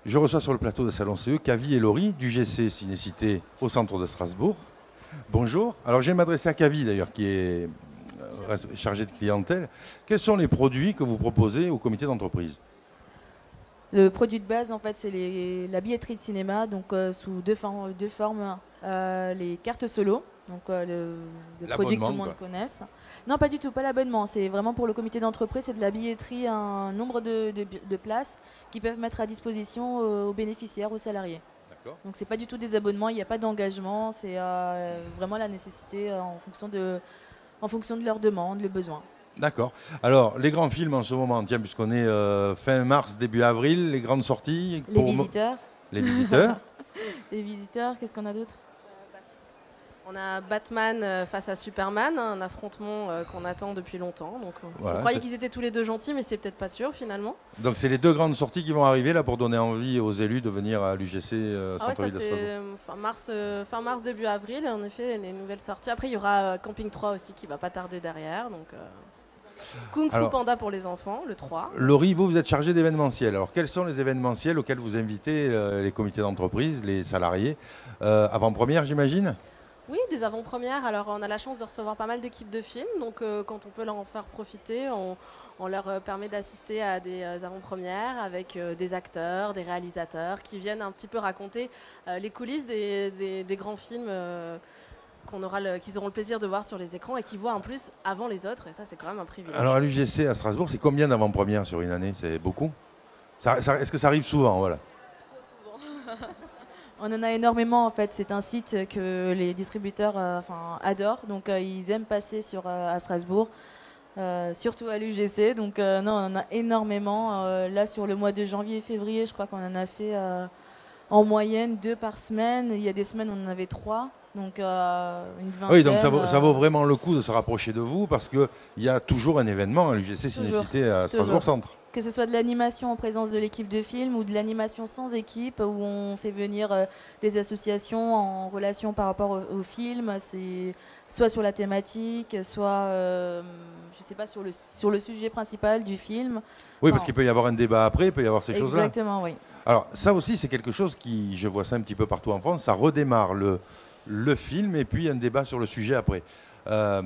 Je reçois sur le plateau de Salon CE Kavi et Laurie du GC Cinécité au centre de Strasbourg. Bonjour. Alors, je vais m'adresser à Kavi d'ailleurs, qui est chargé de clientèle. Quels sont les produits que vous proposez au comité d'entreprise? Le produit de base, en fait, c'est la billetterie de cinéma, donc sous deux formes. Les cartes solo, donc le produit que tout L'abonnement, le monde quoi. connaisse. Non, pas du tout, pas l'abonnement. C'est vraiment pour le comité d'entreprise, c'est de la billetterie, un nombre de places qui peuvent mettre à disposition aux bénéficiaires, aux salariés. D'accord. Donc c'est pas du tout des abonnements, il n'y a pas d'engagement, c'est vraiment la nécessité en fonction de leurs demandes, le besoin. D'accord. Alors, les grands films en ce moment, tiens, puisqu'on est fin mars, début avril, les grandes sorties Les pour visiteurs, les visiteurs. les visiteurs, qu'est-ce qu'on a d'autre? On a Batman face à Superman, hein, un affrontement qu'on attend depuis longtemps. Donc, on Voilà, croyait qu'ils étaient tous les deux gentils, mais c'est peut-être pas sûr finalement. donc, c'est les deux grandes sorties qui vont arriver là pour donner envie aux élus de venir à l'UGC Ah ouais, ça centre-ville de c'est Strasbourg. fin mars, début avril. Et en effet, les nouvelles sorties. Après, il y aura Camping 3 aussi qui va pas tarder derrière. Donc, Kung Fu Alors, Panda pour les enfants, le 3. Laurie, vous êtes chargé d'événementiel. Alors, quels sont les événementiels auxquels vous invitez les comités d'entreprise, les salariés? Avant-première, j'imagine? Oui, des avant-premières. Alors, on a la chance de recevoir pas mal d'équipes de films. Donc, quand on peut leur en faire profiter, on leur permet d'assister à des avant-premières avec des acteurs, des réalisateurs qui viennent un petit peu raconter les coulisses des grands films qu'ils auront le plaisir de voir sur les écrans et qui voient en plus avant les autres. Et ça, c'est quand même un Alors, privilège. à l'UGC à Strasbourg, c'est combien d'avant-premières sur une année? C'est beaucoup? Est-ce que ça arrive souvent? Voilà. On en a énormément en fait. C'est un site que les distributeurs adorent. Donc ils aiment passer à Strasbourg, surtout à l'UGC. Donc non, on en a énormément. Là sur le mois de janvier et février, je crois qu'on en a fait en moyenne 2 par semaine. Il y a des semaines où on en avait 3. Donc une Oui, donc vingtaine. ça vaut vraiment le coup de se rapprocher de vous parce qu'il y a toujours un événement à l'UGC Toujours, Cinécité à toujours. Strasbourg Centre. Que ce soit de l'animation en présence de l'équipe de film ou de l'animation sans équipe où on fait venir des associations en relation par rapport au film, c'est soit sur la thématique, soit je sais pas sur le sujet principal du film. Oui, parce Enfin, qu'il peut y avoir un débat après, il peut y avoir ces choses-là. exactement, oui. Alors, ça aussi, c'est quelque chose qui, je vois ça un petit peu partout en France, ça redémarre le film et puis un débat sur le sujet après. Euh,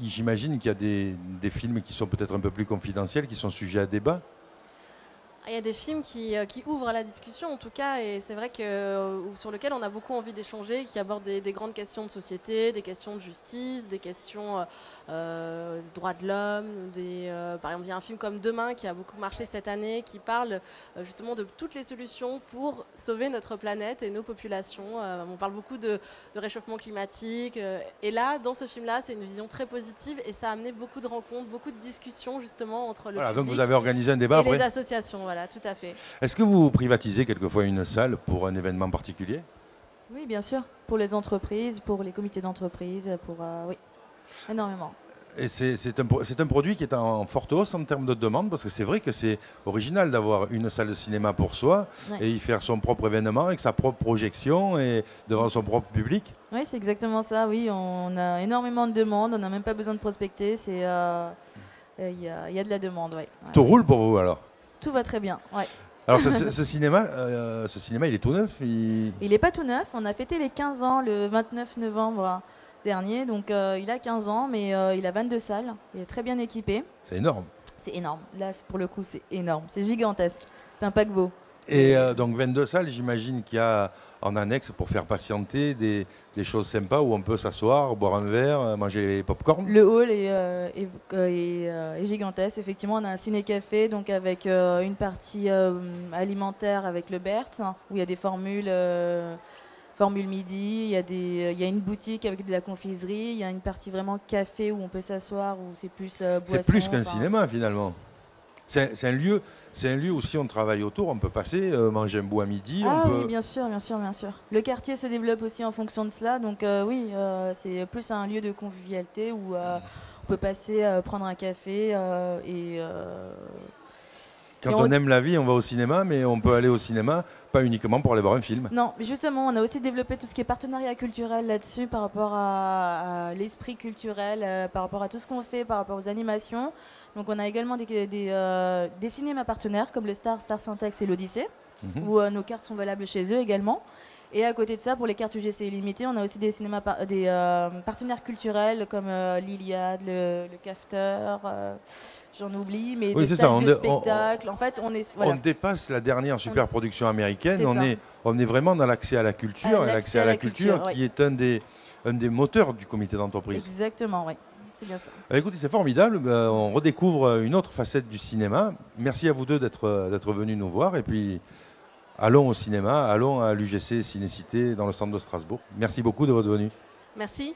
J'imagine qu'il y a des films qui sont peut-être un peu plus confidentiels, qui sont sujets à débat. Il y a des films qui ouvrent à la discussion en tout cas, et c'est vrai que sur lequel on a beaucoup envie d'échanger, qui abordent des grandes questions de société, des questions de justice, des questions de droits de l'homme. Par exemple, il y a un film comme Demain qui a beaucoup marché cette année, qui parle justement de toutes les solutions pour sauver notre planète et nos populations. On parle beaucoup de réchauffement climatique, et là, dans ce film-là, c'est une vision très positive, et ça a amené beaucoup de rencontres, beaucoup de discussions justement entre le Voilà, donc public vous avez organisé un débat et les après. associations. Voilà, tout à fait. Est-ce que vous privatisez quelquefois une salle pour un événement particulier? Oui, bien sûr. Pour les entreprises, pour les comités d'entreprise, oui, énormément. Et c'est un produit qui est en forte hausse en termes de demande, parce que c'est vrai que c'est original d'avoir une salle de cinéma pour soi Ouais. et y faire son propre événement avec sa propre projection et devant son propre public. Oui, c'est exactement ça. Oui, on a énormément de demandes. On n'a même pas besoin de prospecter. Il y a de la demande. Ouais. Ouais, Tout ouais. roule pour vous alors. Tout va très bien. Ouais. Alors ce cinéma, il est tout neuf. Il n'est pas tout neuf. On a fêté les 15 ans le 29 novembre dernier. Donc il a 15 ans, mais il a 22 salles. Il est très bien équipé. C'est énorme. C'est énorme. Là, pour le coup, c'est énorme. C'est gigantesque. C'est un paquebot. Et donc 22 salles, j'imagine qu'il y a en annexe pour faire patienter des choses sympas où on peut s'asseoir, boire un verre, manger les pop-corn. Le hall est gigantesque. Effectivement, on a un ciné-café donc avec une partie alimentaire avec le Berthe, hein, où il y a des formules midi, il y a une boutique avec de la confiserie, il y a une partie vraiment café où on peut s'asseoir, où c'est plus boisson. C'est plus qu'un enfin. cinéma finalement. C'est un lieu où si on travaille autour, on peut passer, manger un bout à midi, on Ah peut. oui, bien sûr, bien sûr, bien sûr. Le quartier se développe aussi en fonction de cela, donc oui, c'est plus un lieu de convivialité où on peut passer prendre un café Quand on aime la vie, on va au cinéma, mais on peut aller au cinéma pas uniquement pour aller voir un film. Non, mais justement, on a aussi développé tout ce qui est partenariat culturel là-dessus par rapport à l'esprit culturel, par rapport à tout ce qu'on fait, par rapport aux animations. Donc on a également des cinémas partenaires comme le Star Syntex et l'Odyssée. où nos cartes sont valables chez eux également. Et à côté de ça, pour les cartes UGC illimitées, on a aussi des cinémas des partenaires culturels comme l'Iliade, le Cafeteur, j'en oublie, mais des salles de spectacle. En fait, on dépasse la dernière superproduction américaine. C'est On est vraiment dans l'accès à la culture, et l'accès à la culture qui est un des moteurs du comité d'entreprise. Exactement, oui. C'est bien ça. Écoutez, c'est formidable. On redécouvre une autre facette du cinéma. Merci à vous deux d'être venus nous voir. Et puis, allons au cinéma, allons à l'UGC Cinécité dans le centre de Strasbourg. Merci beaucoup de votre venue. Merci.